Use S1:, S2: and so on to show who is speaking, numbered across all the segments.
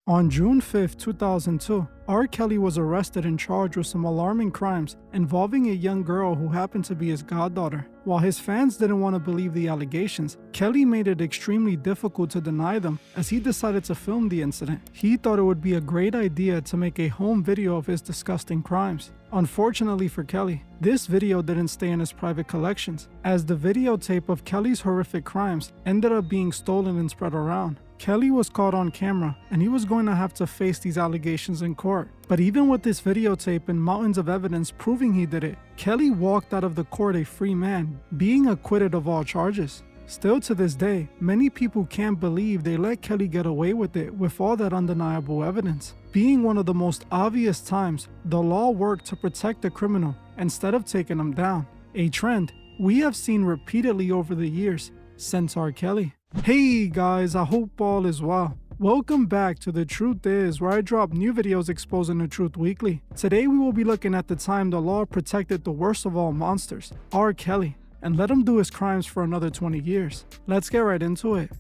S1: On June 5, 2002, R. Kelly was arrested and charged with some alarming crimes involving a young girl who happened to be his goddaughter. While his fans didn't want to believe the allegations, Kelly made it extremely difficult to deny them as he decided to film the incident. He thought it would be a great idea to make a home video of his disgusting crimes. Unfortunately for Kelly, this video didn't stay in his private collections, as the videotape of Kelly's horrific crimes ended up being stolen and spread around. Kelly was caught on camera, and he was going to have to face these allegations in court. But even with this videotape and mountains of evidence proving he did it, Kelly walked out of the court a free man, being acquitted of all charges. Still to this day, many people can't believe they let Kelly get away with it with all that undeniable evidence. Being one of the most obvious times the law worked to protect the criminal instead of taking him down, a trend we have seen repeatedly over the years since R. Kelly. Hey guys, I hope all is well. Welcome back to The Truth Is, where I drop new videos exposing the truth weekly. Today we will be looking at the time the law protected the worst of all monsters, R. Kelly, and let him do his crimes for another 20 years. Let's get right into it.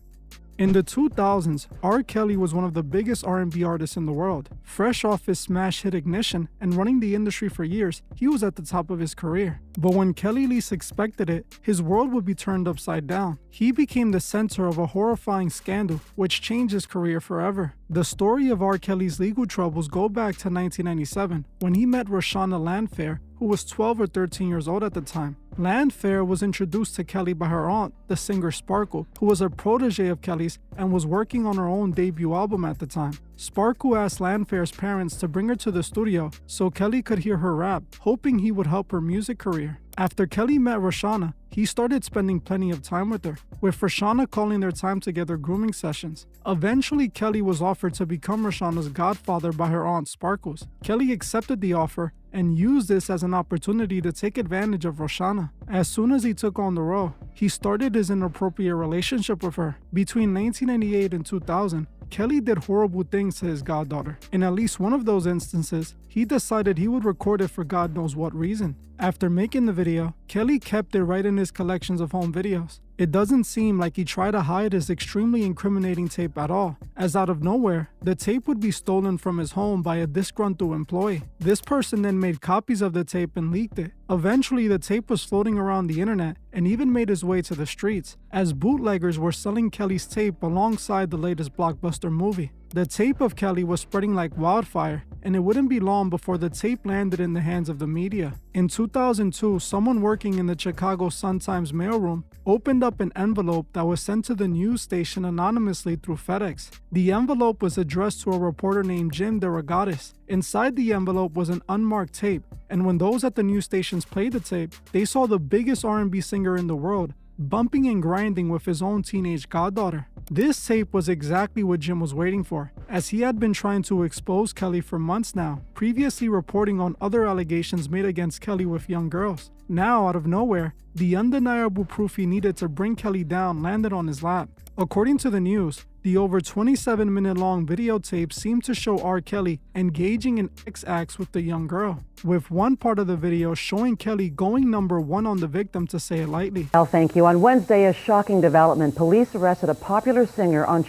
S1: In the 2000s, R. Kelly was one of the biggest R&B artists in the world. Fresh off his smash hit Ignition and running the industry for years, he was at the top of his career. But when Kelly least expected it, his world would be turned upside down. He became the center of a horrifying scandal, which changed his career forever. The story of R. Kelly's legal troubles go back to 1997, when he met Roshana Landfair, who was 12 or 13 years old at the time. Landfair was introduced to Kelly by her aunt, the singer Sparkle, who was a protege of Kelly's and was working on her own debut album at the time. Sparkle asked Landfair's parents to bring her to the studio so Kelly could hear her rap, hoping he would help her music career. After Kelly met Roshana, he started spending plenty of time with her, with Roshana calling their time together grooming sessions. Eventually, Kelly was offered to become Roshana's godfather by her aunt Sparkles. Kelly accepted the offer and used this as an opportunity to take advantage of Roshana. As soon as he took on the role, he started his inappropriate relationship with her. Between 1998 and 2000, Kelly did horrible things to his goddaughter. In at least one of those instances, he decided he would record it for God knows what reason. After making the video, Kelly kept it right in his collections of home videos. It doesn't seem like he tried to hide his extremely incriminating tape at all, as out of nowhere, the tape would be stolen from his home by a disgruntled employee. This person then made copies of the tape and leaked it. Eventually, the tape was floating around the internet and even made its way to the streets, as bootleggers were selling Kelly's tape alongside the latest blockbuster movie. The tape of Kelly was spreading like wildfire, and it wouldn't be long before the tape landed in the hands of the media. In 2002, someone working in the Chicago Sun-Times mailroom opened up an envelope that was sent to the news station anonymously through FedEx. The envelope was addressed to a reporter named Jim DeRogatis. Inside the envelope was an unmarked tape, and when those at the news stations played the tape, they saw the biggest R&B singer in the world bumping and grinding with his own teenage goddaughter. This tape was exactly what Jim was waiting for, as he had been trying to expose Kelly for months now, previously reporting on other allegations made against Kelly with young girls. Now, out of nowhere, the undeniable proof he needed to bring Kelly down landed on his lap. According to the news, the over 27-minute-long videotape seemed to show R. Kelly engaging in sex acts with the young girl, with one part of the video showing Kelly going number one on the victim, to say it lightly.
S2: Well, thank you. On Wednesday, a shocking development. Police arrested a popular singer on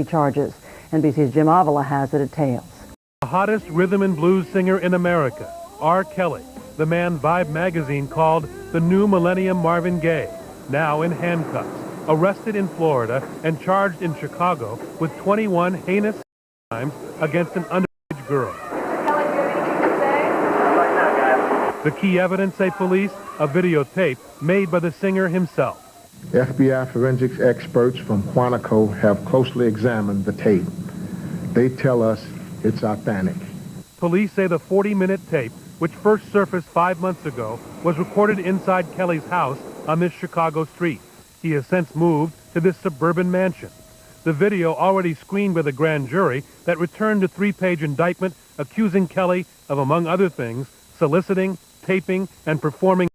S2: charges. NBC's Jim Avila has the details.
S3: The hottest rhythm and blues singer in America, R. Kelly, the man Vibe magazine called the new millennium Marvin Gaye, now in handcuffs, arrested in Florida and charged in Chicago with 21 heinous crimes against an underage girl.
S2: Kelly, do you have anything to say?
S4: Right now, guys.
S3: The key evidence, say police, a videotape made by the singer himself.
S5: FBI forensics experts from Quantico have closely examined the tape. They tell us it's authentic.
S3: Police say the 40-minute tape, which first surfaced 5 months ago, was recorded inside Kelly's house on this Chicago street. He has since moved to this suburban mansion. The video already screened by the grand jury that returned a 3-page indictment accusing Kelly of, among other things, soliciting, taping, and performing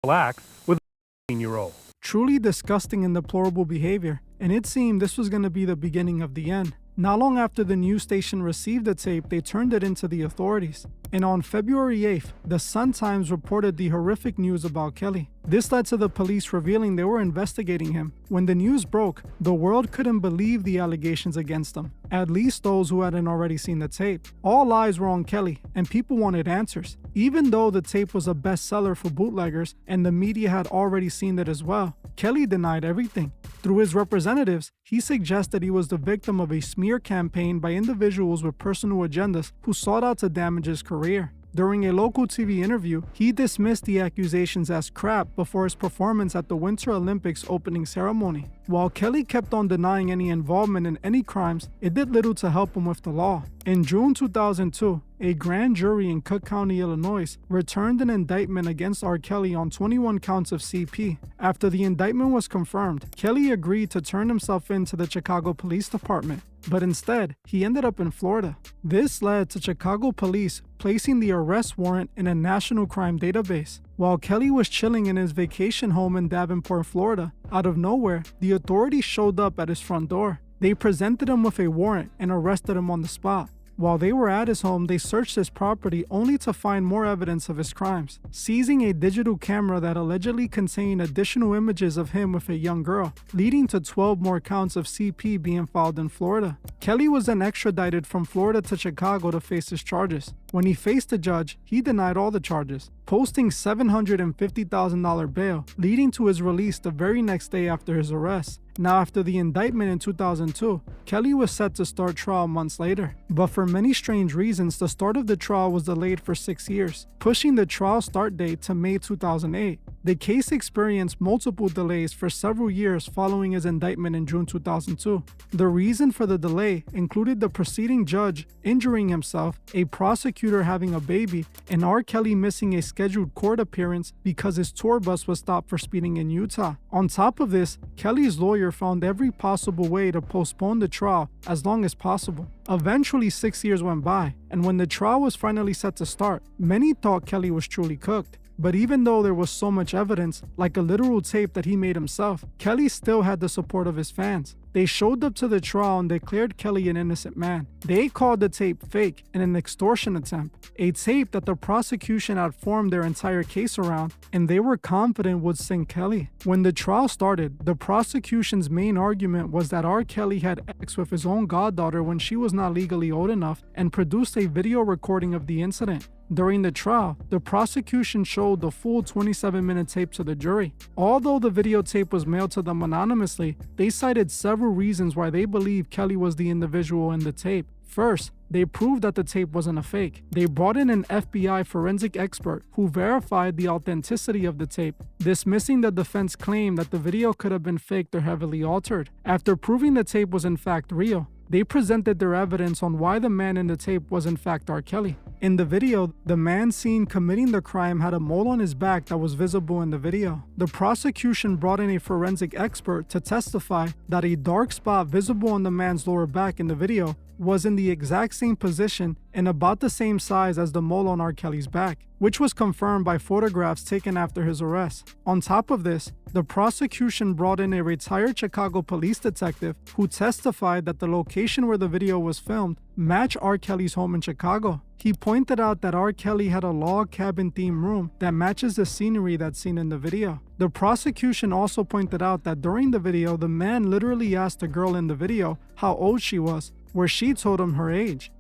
S3: acts with a 18-year-old.
S1: Truly disgusting and deplorable behavior, and it seemed this was going to be the beginning of the end. Not long after the news station received the tape, they turned it into the authorities. And on February 8th, the Sun-Times reported the horrific news about Kelly. This led to the police revealing they were investigating him. When the news broke, the world couldn't believe the allegations against him, at least those who hadn't already seen the tape. All eyes were on Kelly, and people wanted answers. Even though the tape was a bestseller for bootleggers and the media had already seen it as well, Kelly denied everything. Through his representatives, he suggested he was the victim of a smear campaign by individuals with personal agendas who sought out to damage his career. During a local TV interview, he dismissed the accusations as crap before his performance at the Winter Olympics opening ceremony. While Kelly kept on denying any involvement in any crimes, it did little to help him with the law. In June 2002, a grand jury in Cook County, Illinois, returned an indictment against R. Kelly on 21 counts of CP. After the indictment was confirmed, Kelly agreed to turn himself in to the Chicago Police Department, but instead, he ended up in Florida. This led to Chicago police placing the arrest warrant in a national crime database. While Kelly was chilling in his vacation home in Davenport, Florida, out of nowhere, the authorities showed up at his front door. They presented him with a warrant and arrested him on the spot. While they were at his home, they searched his property only to find more evidence of his crimes, seizing a digital camera that allegedly contained additional images of him with a young girl, leading to 12 more counts of CP being filed in Florida. Kelly was then extradited from Florida to Chicago to face his charges. When he faced the judge, he denied all the charges, posting $750,000 bail, leading to his release the very next day after his arrest. Now, after the indictment in 2002, Kelly was set to start trial months later. But for many strange reasons, the start of the trial was delayed for 6 years, pushing the trial start date to May 2008. The case experienced multiple delays for several years following his indictment in June 2002. The reason for the delay included the preceding judge injuring himself, a prosecutor having a baby, and R. Kelly missing a scheduled court appearance because his tour bus was stopped for speeding in Utah. On top of this, Kelly's lawyer found every possible way to postpone the trial as long as possible. Eventually, 6 years went by, and when the trial was finally set to start, many thought Kelly was truly cooked. But even though there was so much evidence, like a literal tape that he made himself, Kelly still had the support of his fans. They showed up to the trial and declared Kelly an innocent man. They called the tape fake and an extortion attempt, a tape that the prosecution had formed their entire case around, and they were confident would sink Kelly. When the trial started, the prosecution's main argument was that R. Kelly had sex with his own goddaughter when she was not legally old enough and produced a video recording of the incident. During the trial, the prosecution showed the full 27-minute tape to the jury. Although the videotape was mailed to them anonymously, they cited several reasons why they believe Kelly was the individual in the tape. First, they proved that the tape wasn't a fake. They brought in an FBI forensic expert who verified the authenticity of the tape, dismissing the defense claim that the video could have been faked or heavily altered. After proving the tape was in fact real, they presented their evidence on why the man in the tape was in fact R. Kelly. In the video, the man seen committing the crime had a mole on his back that was visible in the video. The prosecution brought in a forensic expert to testify that a dark spot visible on the man's lower back in the video was in the exact same position and about the same size as the mole on R. Kelly's back, which was confirmed by photographs taken after his arrest. On top of this, the prosecution brought in a retired Chicago police detective who testified that the location where the video was filmed matched R. Kelly's home in Chicago. He pointed out that R. Kelly had a log cabin themed room that matches the scenery that's seen in the video. The prosecution also pointed out that during the video, the man literally asked the girl in the video how old she was, where she told him her age.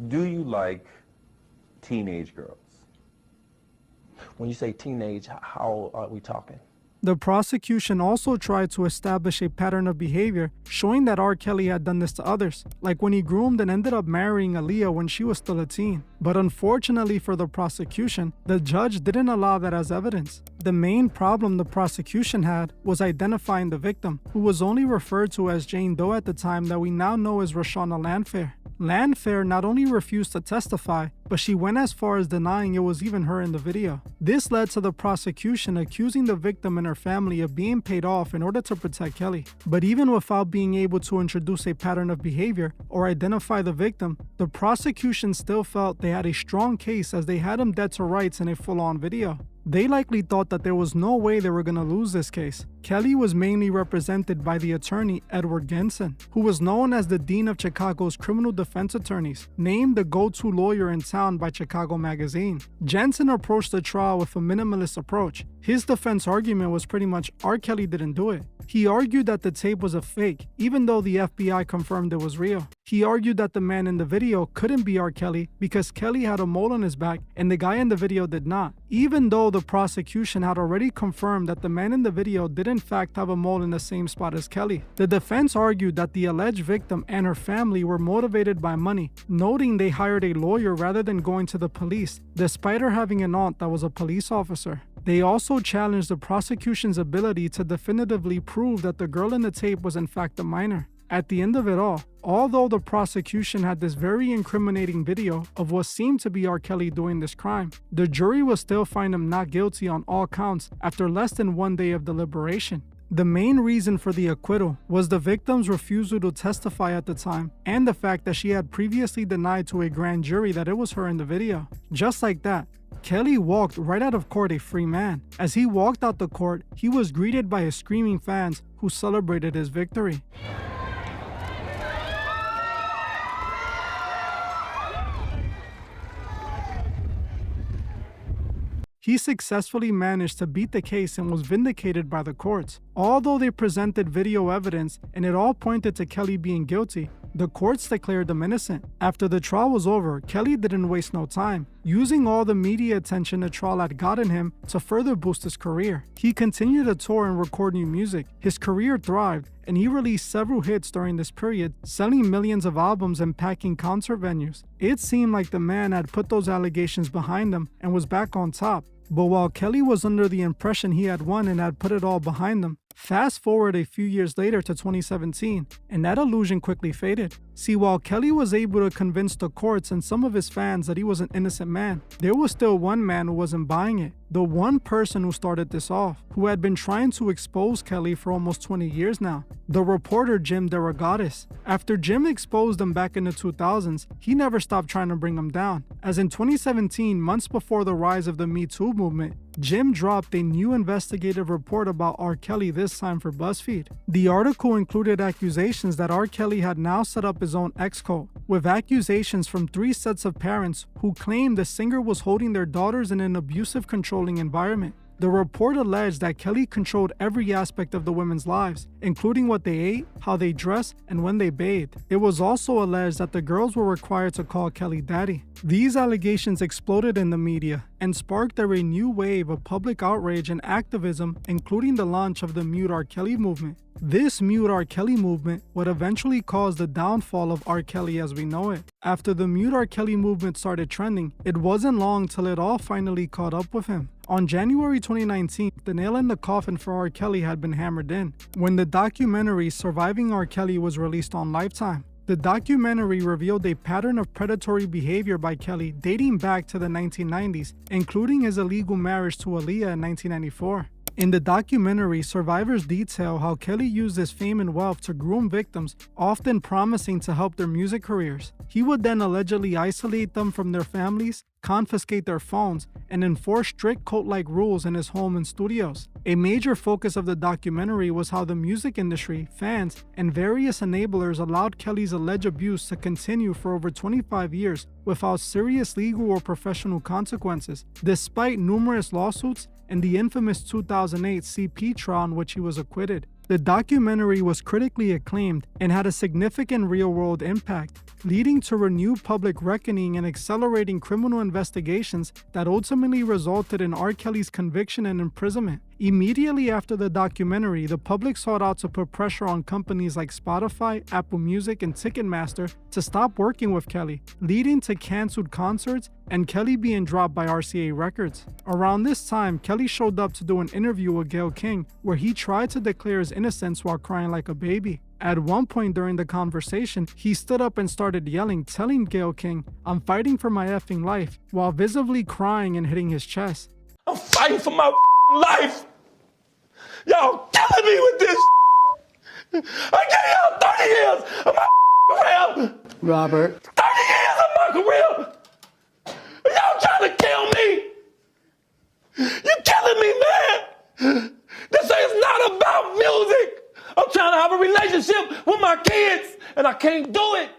S6: Do you like teenage girls?
S7: When you say teenage, how old are we talking?
S1: The prosecution also tried to establish a pattern of behavior, showing that R. Kelly had done this to others, like when he groomed and ended up marrying Aaliyah when she was still a teen. But unfortunately for the prosecution, the judge didn't allow that as evidence. The main problem the prosecution had was identifying the victim, who was only referred to as Jane Doe at the time that we now know as Roshana Landfair. Landfair not only refused to testify, but she went as far as denying it was even her in the video. This led to the prosecution accusing the victim and her family of being paid off in order to protect Kelly. But even without being able to introduce a pattern of behavior or identify the victim, the prosecution still felt they had a strong case as they had him dead to rights in a full-on video. They likely thought that there was no way they were going to lose this case. Kelly was mainly represented by the attorney Edward Genson, who was known as the Dean of Chicago's criminal defense attorneys, named the go-to lawyer in town by Chicago Magazine. Jensen approached the trial with a minimalist approach. His defense argument was pretty much R. Kelly didn't do it. He argued that the tape was a fake, even though the FBI confirmed it was real. He argued that the man in the video couldn't be R. Kelly because Kelly had a mole on his back and the guy in the video did not, even though the prosecution had already confirmed that the man in the video did in fact have a mole in the same spot as Kelly. The defense argued that the alleged victim and her family were motivated by money, noting they hired a lawyer rather than going to the police, despite her having an aunt that was a police officer. They also challenged the prosecution's ability to definitively prove that the girl in the tape was in fact a minor. At the end of it all, although the prosecution had this very incriminating video of what seemed to be R. Kelly doing this crime, the jury will still find him not guilty on all counts after less than 1 day of deliberation. The main reason for the acquittal was the victim's refusal to testify at the time and the fact that she had previously denied to a grand jury that it was her in the video. Just like that, Kelly walked right out of court a free man. As he walked out the court, he was greeted by his screaming fans who celebrated his victory. He successfully managed to beat the case and was vindicated by the courts. Although they presented video evidence and it all pointed to Kelly being guilty, the courts declared him innocent. After the trial was over, Kelly didn't waste no time, using all the media attention the trial had gotten him to further boost his career. He continued to tour and record new music. His career thrived, and he released several hits during this period, selling millions of albums and packing concert venues. It seemed like the man had put those allegations behind him and was back on top. But while Kelly was under the impression he had won and had put it all behind him, fast forward a few years later to 2017, and that illusion quickly faded. See, while Kelly was able to convince the courts and some of his fans that he was an innocent man, there was still one man who wasn't buying it. The one person who started this off, who had been trying to expose Kelly for almost 20 years now, the reporter Jim DeRogatis. After Jim exposed him back in the 2000s, he never stopped trying to bring him down. As in 2017, months before the rise of the Me Too movement, Jim dropped a new investigative report about R. Kelly, this time for BuzzFeed. The article included accusations that R. Kelly had now set up his own ex-cult, with accusations from 3 sets of parents who claimed the singer was holding their daughters in an abusive, controlling environment. The report alleged that Kelly controlled every aspect of the women's lives, including what they ate, how they dressed, and when they bathed. It was also alleged that the girls were required to call Kelly daddy. These allegations exploded in the media and sparked a new wave of public outrage and activism, including the launch of the Mute R. Kelly movement. This Mute R. Kelly movement would eventually cause the downfall of R. Kelly as we know it. After the Mute R. Kelly movement started trending, it wasn't long till it all finally caught up with him. On January 2019, the nail in the coffin for R. Kelly had been hammered in, when the documentary Surviving R. Kelly was released on Lifetime. The documentary revealed a pattern of predatory behavior by Kelly dating back to the 1990s, including his illegal marriage to Aaliyah in 1994. In the documentary, survivors detail how Kelly used his fame and wealth to groom victims, often promising to help their music careers. He would then allegedly isolate them from their families, confiscate their phones, and enforce strict cult-like rules in his home and studios. A major focus of the documentary was how the music industry, fans, and various enablers allowed Kelly's alleged abuse to continue for over 25 years without serious legal or professional consequences, despite numerous lawsuits and the infamous 2008 CP trial in which he was acquitted. The documentary was critically acclaimed and had a significant real-world impact, leading to renewed public reckoning and accelerating criminal investigations that ultimately resulted in R. Kelly's conviction and imprisonment. Immediately after the documentary, the public sought out to put pressure on companies like Spotify, Apple Music, and Ticketmaster to stop working with Kelly, leading to canceled concerts and Kelly being dropped by RCA Records. Around this time, Kelly showed up to do an interview with Gayle King, where he tried to declare his innocence while crying like a baby. At one point during the conversation, he stood up and started yelling, telling Gayle King, "I'm fighting for my effing life," while visibly crying and hitting his chest.
S7: I'm fighting for my life. Y'all killing me with this. I gave y'all 30 years of my career.
S2: Robert.
S7: 30 years of my career. Y'all trying to kill me. You killing me, man. This is not about music. I'm trying to have a relationship with my kids, and I can't do it.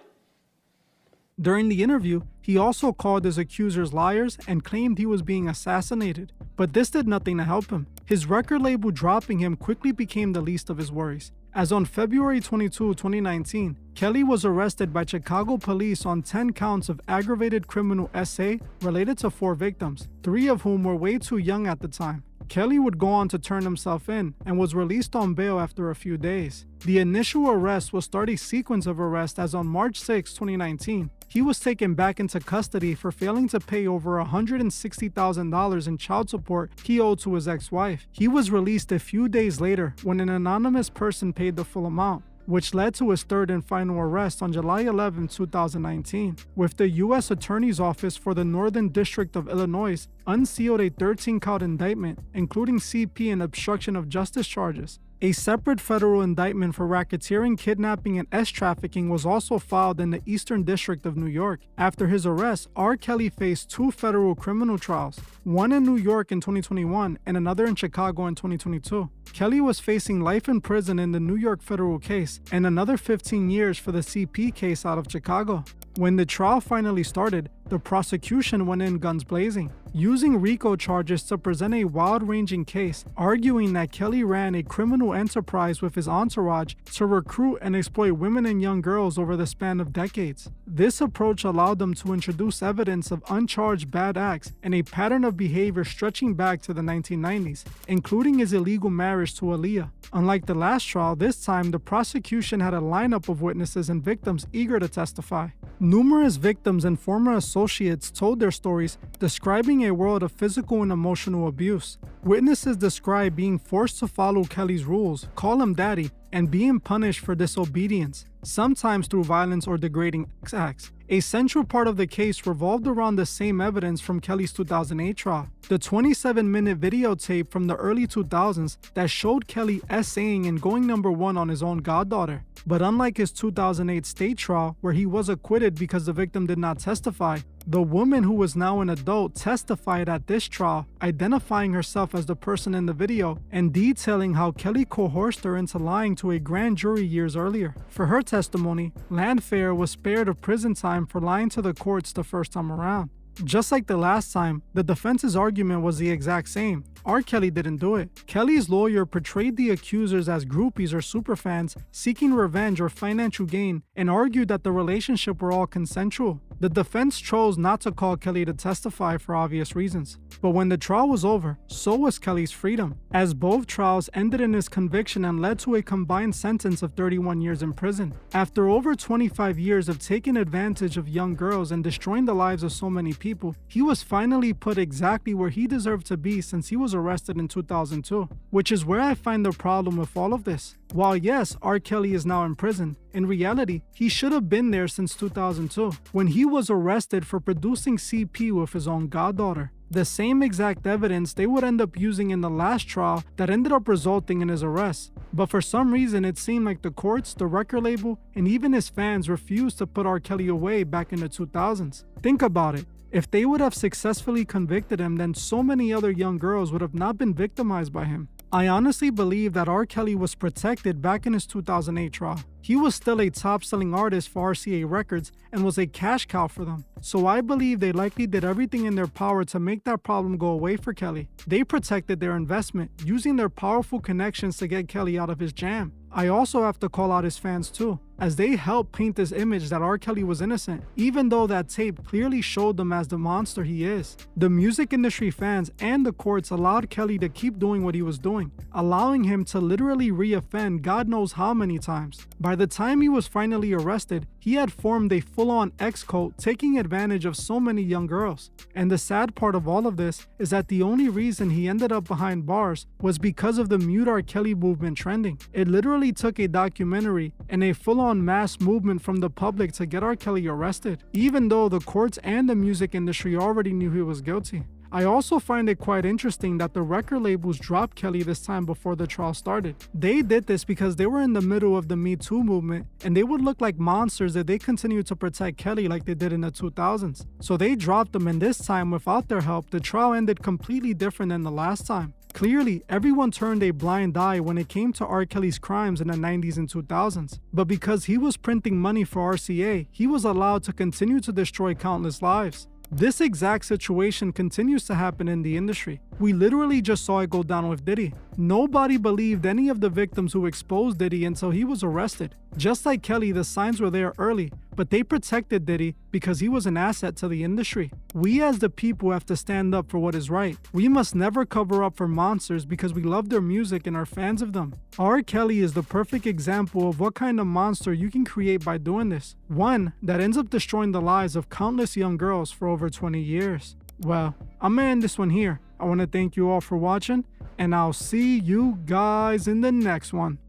S1: During the interview, he also called his accusers liars and claimed he was being assassinated. But this did nothing to help him. His record label dropping him quickly became the least of his worries, as on February 22, 2019, Kelly was arrested by Chicago police on 10 counts of aggravated criminal SA related to 4 victims, 3 of whom were way too young at the time. Kelly would go on to turn himself in and was released on bail after a few days. The initial arrest will start a sequence of arrests, as on March 6, 2019, he was taken back into custody for failing to pay over $160,000 in child support he owed to his ex-wife. He was released a few days later when an anonymous person paid the full amount, which led to his third and final arrest on July 11, 2019, with the U.S. Attorney's Office for the Northern District of Illinois unsealed a 13-count indictment, including CP and obstruction of justice charges. A separate federal indictment for racketeering, kidnapping, and S-trafficking was also filed in the Eastern District of New York. After his arrest, R. Kelly faced 2 federal criminal trials, one in New York in 2021 and another in Chicago in 2022. Kelly was facing life in prison in the New York federal case and another 15 years for the CP case out of Chicago. When the trial finally started, the prosecution went in guns blazing, using RICO charges to present a wide-ranging case, arguing that Kelly ran a criminal enterprise with his entourage to recruit and exploit women and young girls over the span of decades. This approach allowed them to introduce evidence of uncharged bad acts and a pattern of behavior stretching back to the 1990s, including his illegal marriage to Aaliyah. Unlike the last trial, this time the prosecution had a lineup of witnesses and victims eager to testify. Numerous victims and former associates told their stories, describing a world of physical and emotional abuse. Witnesses described being forced to follow Kelly's rules, call him daddy, and being punished for disobedience, sometimes through violence or degrading acts. A central part of the case revolved around the same evidence from Kelly's 2008 trial, the 27-minute videotape from the early 2000s that showed Kelly essaying and going #1 on his own goddaughter. But unlike his 2008 state trial, where he was acquitted because the victim did not testify, the woman, who was now an adult, testified at this trial, identifying herself as the person in the video and detailing how Kelly coerced her into lying to a grand jury years earlier. For her testimony, Landfair was spared of prison time for lying to the courts the first time around. Just like the last time, the defense's argument was the exact same. R. Kelly didn't do it. Kelly's lawyer portrayed the accusers as groupies or superfans seeking revenge or financial gain and argued that the relationship were all consensual. The defense chose not to call Kelly to testify for obvious reasons. But when the trial was over, so was Kelly's freedom, as both trials ended in his conviction and led to a combined sentence of 31 years in prison. After over 25 years of taking advantage of young girls and destroying the lives of so many people, he was finally put exactly where he deserved to be since he was arrested in 2002, which is where I find the problem with all of this. While yes, R. Kelly is now in prison, in reality, he should have been there since 2002, when he was arrested for producing CP with his own goddaughter. The same exact evidence they would end up using in the last trial that ended up resulting in his arrest. But for some reason, it seemed like the courts, the record label, and even his fans refused to put R. Kelly away back in the 2000s. Think about it. If they would have successfully convicted him, then so many other young girls would have not been victimized by him. I honestly believe that R. Kelly was protected back in his 2008 trial. He was still a top-selling artist for RCA Records and was a cash cow for them. So I believe they likely did everything in their power to make that problem go away for Kelly. They protected their investment, using their powerful connections to get Kelly out of his jam. I also have to call out his fans too, as they helped paint this image that R. Kelly was innocent, even though that tape clearly showed them as the monster he is. The music industry fans and the courts allowed Kelly to keep doing what he was doing, allowing him to literally re-offend God knows how many times. By the time he was finally arrested, he had formed a full-on ex-cult, taking advantage of so many young girls. And the sad part of all of this is that the only reason he ended up behind bars was because of the Mute R. Kelly movement trending. It literally took a documentary and a full-on mass movement from the public to get R. Kelly arrested, even though the courts and the music industry already knew he was guilty. I also find it quite interesting that the record labels dropped Kelly this time before the trial started. They did this because they were in the middle of the Me Too movement, and they would look like monsters if they continued to protect Kelly like they did in the 2000s. So they dropped him, and this time, without their help, the trial ended completely different than the last time. Clearly, everyone turned a blind eye when it came to R. Kelly's crimes in the 90s and 2000s. But because he was printing money for RCA, he was allowed to continue to destroy countless lives. This exact situation continues to happen in the industry. We literally just saw it go down with Diddy. Nobody believed any of the victims who exposed Diddy until he was arrested. Just like Kelly, the signs were there early, but they protected Diddy because he was an asset to the industry. We as the people have to stand up for what is right. We must never cover up for monsters because we love their music and are fans of them. R. Kelly is the perfect example of what kind of monster you can create by doing this. One that ends up destroying the lives of countless young girls for over 20 years. Well, I'm gonna end this one here. I want to thank you all for watching, and I'll see you guys in the next one.